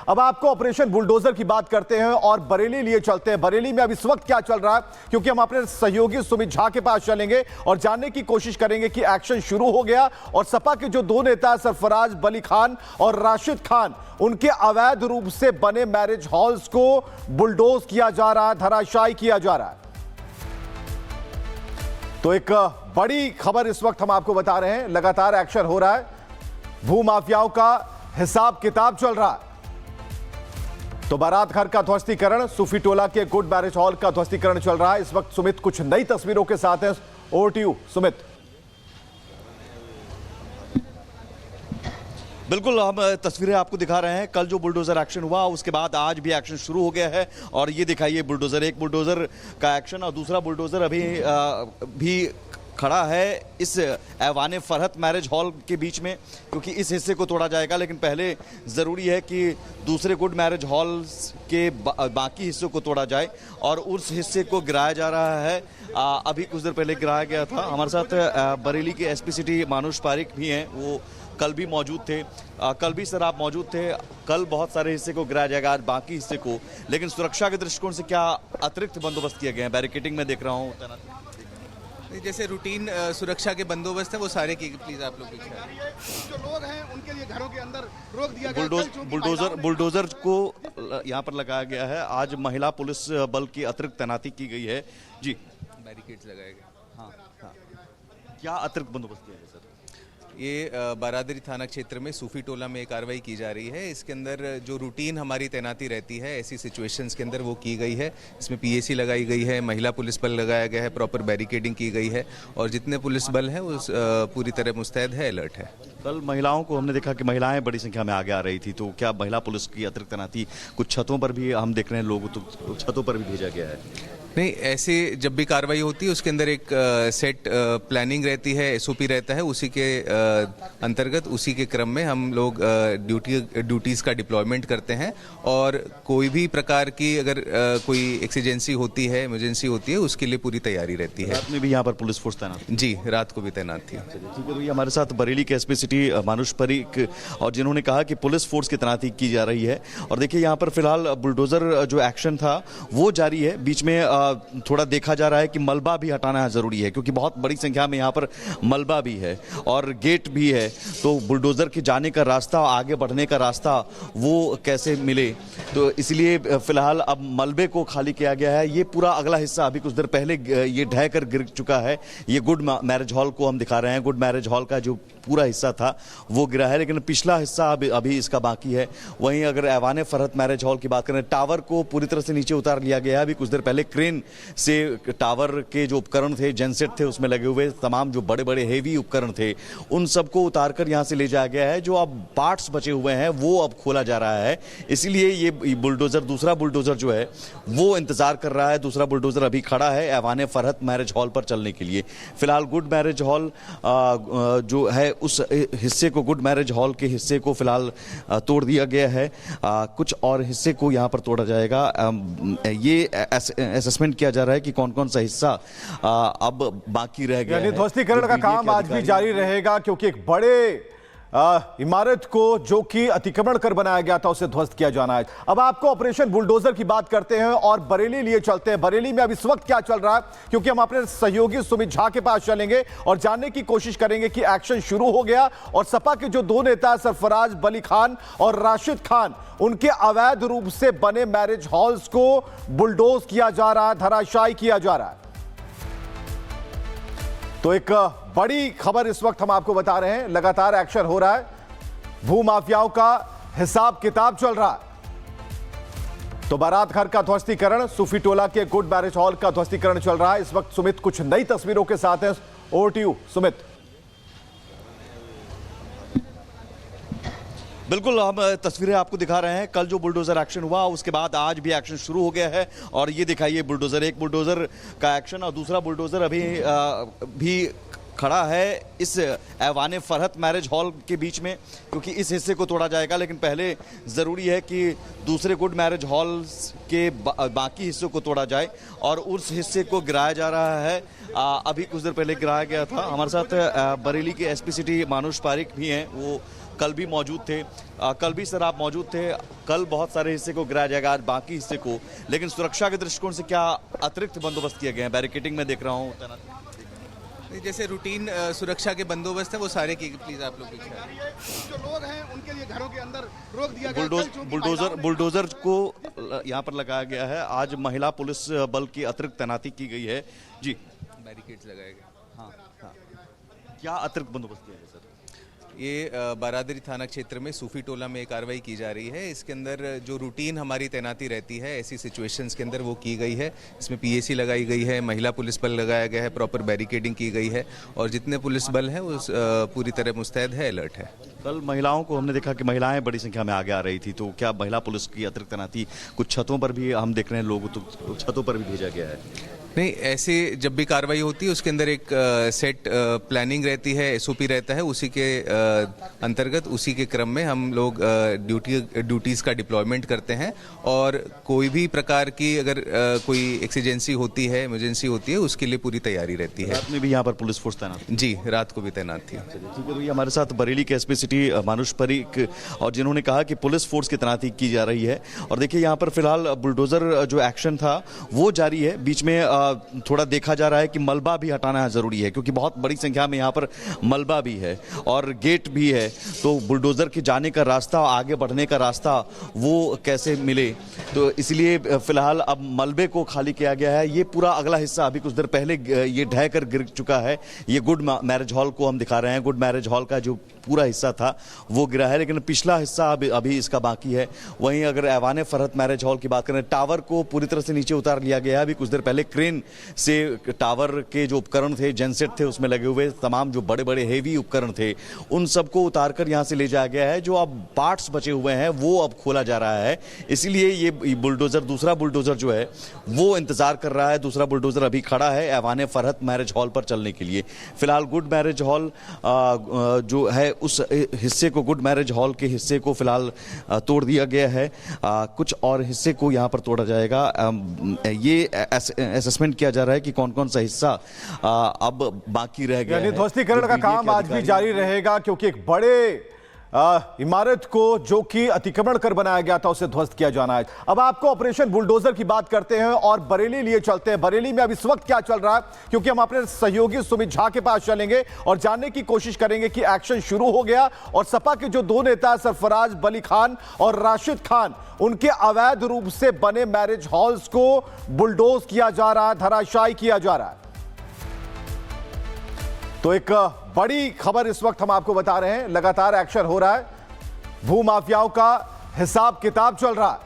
अब आपको operation bulldozer की बात करते हैं और बरेली लिए चलते हैं। बरेली में अब इस वक्त क्या चल रहा है, क्योंकि हम अपने सहयोगी सुमित झा के पास चलेंगे और जानने की कोशिश करेंगे कि एक्शन शुरू हो गया और सपा के जो दो नेता सरफराज बली खान और राशिद खान, उनके अवैध रूप से बने मैरिज हॉल्स को बुलडोज किया जा रहा है, धराशायी किया जा रहा है। तो एक बड़ी खबर इस वक्त हम आपको बता रहे हैं, लगातार एक्शन हो रहा है, भू माफियाओं का हिसाब किताब चल रहा है। तो बारात घर का ध्वस्तीकरण, सूफी टोला के गुड मैरिज हॉल का ध्वस्तीकरण चल रहा है। इस वक्त सुमित कुछ नई तस्वीरों के साथ है। Over to you Sumit. बिल्कुल, हम तस्वीरें आपको दिखा रहे हैं। कल जो बुलडोजर एक्शन हुआ उसके बाद आज भी एक्शन शुरू हो गया है और ये दिखाइए बुलडोजर, एक बुलडोजर का एक्शन और दूसरा बुलडोजर अभी भी खड़ा है इस ऐवान फरहत मैरिज हॉल के बीच में, क्योंकि इस हिस्से को तोड़ा जाएगा। लेकिन पहले ज़रूरी है कि दूसरे गुड मैरिज हॉल के बाकी हिस्सों को तोड़ा जाए और उस हिस्से को गिराया जा रहा है। अभी कुछ देर पहले गिराया गया था। हमारे साथ बरेली के एसपी सिटी मानुष पारिक भी हैं, वो कल भी मौजूद थे। कल भी सर आप मौजूद थे। कल बहुत सारे हिस्से को गिराया जाएगा, आज बाकी हिस्से को। लेकिन सुरक्षा के दृष्टिकोण से क्या अतिरिक्त बंदोबस्त किए गए हैं? बैरिकेडिंग में देख रहा हूँ जैसे रूटीन सुरक्षा के बंदोबस्त है वो सारे की। प्लीज आप लोग पीछे जो लोग हैं उनके लिए घरों के अंदर रोक दिया गया। बुलडोजर को यहाँ पर लगाया गया है। आज महिला पुलिस बल की अतिरिक्त तैनाती की गई है। जी, बैरिकेड्स लगाए गए। हाँ, क्या अतिरिक्त बंदोबस्त किया गया सर? ये बारादरी थाना क्षेत्र में सूफी टोला में कार्रवाई की जा रही है। इसके अंदर जो रूटीन हमारी तैनाती रहती है ऐसी सिचुएशंस के अंदर वो की गई है। इसमें पीएसी लगाई गई है, महिला पुलिस बल लगाया गया है, प्रॉपर बैरिकेडिंग की गई है और जितने पुलिस बल हैं वो पूरी तरह मुस्तैद है, अलर्ट है। कल महिलाओं को हमने देखा कि महिलाएं बड़ी संख्या में आगे आ रही थी, तो क्या महिला पुलिस की अतिरिक्त तैनाती कुछ छतों पर भी हम देख रहे हैं, लोग तो छतों पर भी भेजा गया है? नहीं, ऐसे जब भी कार्रवाई होती है उसके अंदर एक सेट प्लानिंग रहती है, एसओपी रहता है, उसी के अंतर्गत उसी के क्रम में हम लोग ड्यूटीज़ का डिप्लॉयमेंट करते हैं और कोई भी प्रकार की अगर कोई एक्सीजेंसी होती है, इमरजेंसी होती है, उसके लिए पूरी तैयारी रहती है। रात में भी यहाँ पर पुलिस फोर्स तैनात? जी, रात को भी तैनात थी। ठीक है भैया, हमारे साथ बरेली के एसपी सिटी मानुष पारिक और जिन्होंने कहा कि पुलिस फोर्स की तैनाती की जा रही है। और देखिए यहाँ पर फिलहाल बुलडोजर जो एक्शन था वो जारी है। बीच में थोड़ा देखा जा रहा है कि मलबा भी हटाना जरूरी है, क्योंकि बहुत बड़ी संख्या में यहाँ पर मलबा भी है और गेट भी है। तो बुलडोजर के जाने का रास्ता, आगे बढ़ने का रास्ता वो कैसे मिले, तो इसलिए फिलहाल अब मलबे को खाली किया गया है। ये पूरा अगला हिस्सा अभी कुछ देर पहले ये ढह कर गिर चुका है। ये गुड मैरिज हॉल को हम दिखा रहे हैं। गुड मैरिज हॉल का जो पूरा हिस्सा था वो गिरा है, लेकिन पिछला हिस्सा अभी इसका बाकी है। वहीं अगर ऐवान फरहत मैरिज हॉल की बात करें, टावर को पूरी तरह से नीचे उतार लिया गया है। अभी कुछ देर पहले क्रेन से टावर के जो उपकरण थे, जेनसेट थे, उसमें लगे हुए तमाम जो बड़े बड़े हेवी उपकरण थे, उन सबको उतारकर यहां से ले जाया गया है। जो अब पार्ट्स बचे हुए हैं वो अब खोला जा रहा है। इसलिए ये बुलडोजर, दूसरा बुलडोजर जो है वो इंतजार कर रहा है। दूसरा बुलडोजर अभी खड़ा है ऐवान फरहत मैरिज हॉल पर चलने के लिए। फिलहाल गुड मैरिज हॉल जो है उस हिस्से को, गुड मैरिज हॉल के हिस्से को फिलहाल तोड़ दिया गया है। कुछ और हिस्से को यहां पर तोड़ा जाएगा। ये असेसमेंट किया जा रहा है कि कौन कौन सा हिस्सा अब बाकी रह गया है। ध्वस्तीकरण का काम आज भी जारी रहेगा, क्योंकि एक बड़े इमारत को जो कि अतिक्रमण कर बनाया गया था उसे ध्वस्त किया जाना है। अब आपको ऑपरेशन बुलडोजर की बात करते हैं और बरेली लिए चलते हैं। बरेली में अब इस वक्त क्या चल रहा है, क्योंकि हम अपने सहयोगी सुमित झा के पास चलेंगे और जानने की कोशिश करेंगे कि एक्शन शुरू हो गया और सपा के जो दो नेता सरफराज बली खान और राशिद खान, उनके अवैध रूप से बने मैरिज हॉल्स को बुलडोज किया जा रहा है, धराशायी किया जा रहा है। तो एक बड़ी खबर इस वक्त हम आपको बता रहे हैं, लगातार एक्शन हो रहा है, भू माफियाओं का हिसाब किताब चल रहा है। तो बारात घर का ध्वस्तीकरण, सूफी टोला के गुड मैरिज हॉल का ध्वस्तीकरण चल रहा है। इस वक्त सुमित कुछ नई तस्वीरों के साथ है। Over to you Sumit. बिल्कुल, हम तस्वीरें आपको दिखा रहे हैं। कल जो बुलडोजर एक्शन हुआ उसके बाद आज भी एक्शन शुरू हो गया है और ये दिखाइए बुलडोजर, एक बुलडोजर का एक्शन और दूसरा बुलडोजर अभी भी खड़ा है इस ऐवान फरहत मैरिज हॉल के बीच में, क्योंकि इस हिस्से को तोड़ा जाएगा। लेकिन पहले ज़रूरी है कि दूसरे गुड मैरिज हॉल के बाकी हिस्सों को तोड़ा जाए और उस हिस्से को गिराया जा रहा है। अभी कुछ देर पहले गिराया गया था। हमारे साथ बरेली के एसपी सिटी मानुष पारिक भी हैं, वो कल भी मौजूद थे। कल भी सर आप मौजूद थे। कल बहुत सारे हिस्से को गिराया जाएगा, आज बाकी हिस्से को, लेकिन सुरक्षा के दृष्टिकोण से क्या अतिरिक्त बंदोबस्त किए गए हैं? बैरिकेडिंग में देख रहा हूँ जैसे रूटीन सुरक्षा के बंदोबस्त है वो सारे की, प्लीज आप लोग पीछे आइए। जो लोग हैं उनके लिए घरों के अंदर रोक दिया गया है। चूंकि बुलडोजर को यहाँ पर लगाया गया है। आज महिला पुलिस बल की अतिरिक्त तैनाती की गई है। जी, बैरिकेड्स लगाए गए। हाँ, क्या अतिरिक्त बंदोबस्त किया गया सर? ये बारादरी थाना क्षेत्र में सूफी टोला में कार्रवाई की जा रही है। इसके अंदर जो रूटीन हमारी तैनाती रहती है ऐसी सिचुएशंस के अंदर वो की गई है। इसमें पीएसी लगाई गई है, महिला पुलिस बल लगाया गया है, प्रॉपर बैरिकेडिंग की गई है और जितने पुलिस बल हैं वो पूरी तरह मुस्तैद है, अलर्ट है। कल महिलाओं को हमने देखा कि महिलाएं बड़ी संख्या में आगे आ रही थी, तो क्या महिला पुलिस की अतिरिक्त तैनाती कुछ छतों पर भी हम देख रहे हैं, लोग तो छतों पर भी भेजा गया है? नहीं, ऐसे जब भी कार्रवाई होती है उसके अंदर एक सेट प्लानिंग रहती है, एसओपी रहता है, उसी के अंतर्गत उसी के क्रम में हम लोग ड्यूटीज़ का डिप्लॉयमेंट करते हैं और कोई भी प्रकार की अगर कोई एक्सीजेंसी होती है, इमरजेंसी होती है, उसके लिए पूरी तैयारी रहती है। रात में भी यहाँ पर पुलिस फोर्स तैनात? जी, रात को भी तैनात थी। ठीक है भैया, हमारे साथ बरेली के एसपी सिटी मानुष परीक और जिन्होंने कहा कि पुलिस फोर्स की तैनाती की जा रही है। और देखिए यहाँ पर फिलहाल बुलडोजर जो एक्शन था वो जारी है। बीच में थोड़ा देखा जा रहा है कि मलबा भी हटाना जरूरी है, क्योंकि बहुत बड़ी संख्या में यहाँ पर मलबा भी है और गेट भी है, तो बुलडोजर के जाने का रास्ता, आगे बढ़ने का रास्ता वो कैसे मिले, तो इसलिए फिलहाल अब मलबे को खाली किया गया है। ये पूरा अगला हिस्सा अभी कुछ देर पहले ये ढह कर गिर चुका है। ये गुड मैरिज हॉल को हम दिखा रहे हैं। गुड मैरिज हॉल का जो पूरा हिस्सा था वो गिरा है, लेकिन पिछला हिस्सा अभी इसका बाकी है। वहीं अगर ऐवान फरहत मैरिज हॉल की बात करें, टावर को पूरी तरह से नीचे उतार लिया गया है। अभी कुछ देर पहले क्रेन से टावर के जो उपकरण थे, जेनसेट थे, उसमें लगे हुए तमाम जो बड़े बड़े हेवी उपकरण थे, उन सबको उतारकर यहां से ले जाया गया है। जो अब पार्ट्स बचे हुए हैं वो अब खोला जा रहा है। इसलिए ये बुलडोजर, दूसरा बुलडोजर जो है वो इंतजार कर रहा है। दूसरा बुलडोजर अभी खड़ा है ऐवान फरहत मैरिज हॉल पर चलने के लिए। फिलहाल गुड मैरिज हॉल जो है उस हिस्से को, गुड मैरिज हॉल के हिस्से को फिलहाल तोड़ दिया गया है। कुछ और हिस्से को यहां पर तोड़ा जाएगा। ये असेसमेंट किया जा रहा है कि कौन कौन सा हिस्सा अब बाकी रह गया है। ध्वस्तीकरण का काम आज भी जारी रहेगा, क्योंकि एक बड़े इमारत को जो कि अतिक्रमण कर बनाया गया था उसे ध्वस्त किया जाना है। अब आपको ऑपरेशन बुलडोजर की बात करते हैं और बरेली लिए चलते हैं। बरेली में अब इस वक्त क्या चल रहा है, क्योंकि हम अपने सहयोगी सुमित झा के पास चलेंगे और जानने की कोशिश करेंगे कि एक्शन शुरू हो गया और सपा के जो दो नेता सरफराज बली खान और राशिद खान, उनके अवैध रूप से बने मैरिज हॉल्स को बुलडोज किया जा रहा है, धराशायी किया जा रहा है। तो एक बड़ी खबर इस वक्त हम आपको बता रहे हैं, लगातार एक्शन हो रहा है, भू माफियाओं का हिसाब किताब चल रहा है।